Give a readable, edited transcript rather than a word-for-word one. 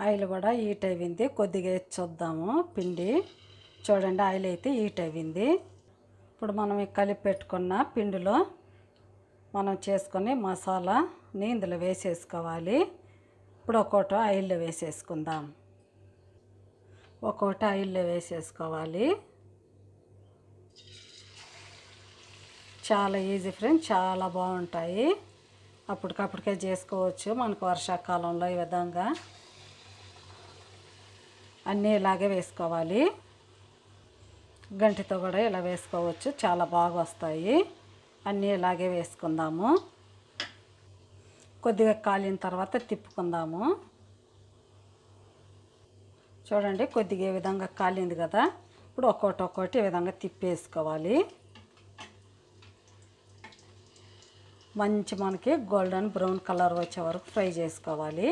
Oil కూడా heat అయింది. కొద్దిగా వేసి చూద్దాము పిండి. చూడండి ఆయిల్ అయితే హీట్ అయింది. ఇప్పుడు మనం ఈ కలిపి పెట్టుకున్న పిండిలో మనం చేసుకుని మసాలాని ఇందులో వేసేసుకోవాలి. ఇప్పుడు ఒక్కొక్కటి ఆయిల్లో వేసేసుకుందాం. ఒక్కొక్కటి ఆయిల్లో వేసేసుకోవాలి. చాలా ఈజీ ఫ్రెండ్స్, చాలా బాగుంటాయి. అప్పటికప్పటికే చేసుకోవచ్చు. మనకు వర్షాకాలంలో ఈ విధంగా అన్నీ ఇలాగే వేసుకోవాలి. గంటితో కూడా ఇలా వేసుకోవచ్చు, చాలా బాగా వస్తాయి. అన్నీ ఇలాగే వేసుకుందాము. కొద్దిగా కాలిన తర్వాత తిప్పుకుందాము. చూడండి కొద్దిగా ఈ విధంగా కాలింది కదా. ఇప్పుడు ఒక్కొక్కటి ఈ విధంగా తిప్పేసుకోవాలి. మంచి మనకి గోల్డెన్ బ్రౌన్ కలర్ వచ్చే వరకు ఫ్రై చేసుకోవాలి.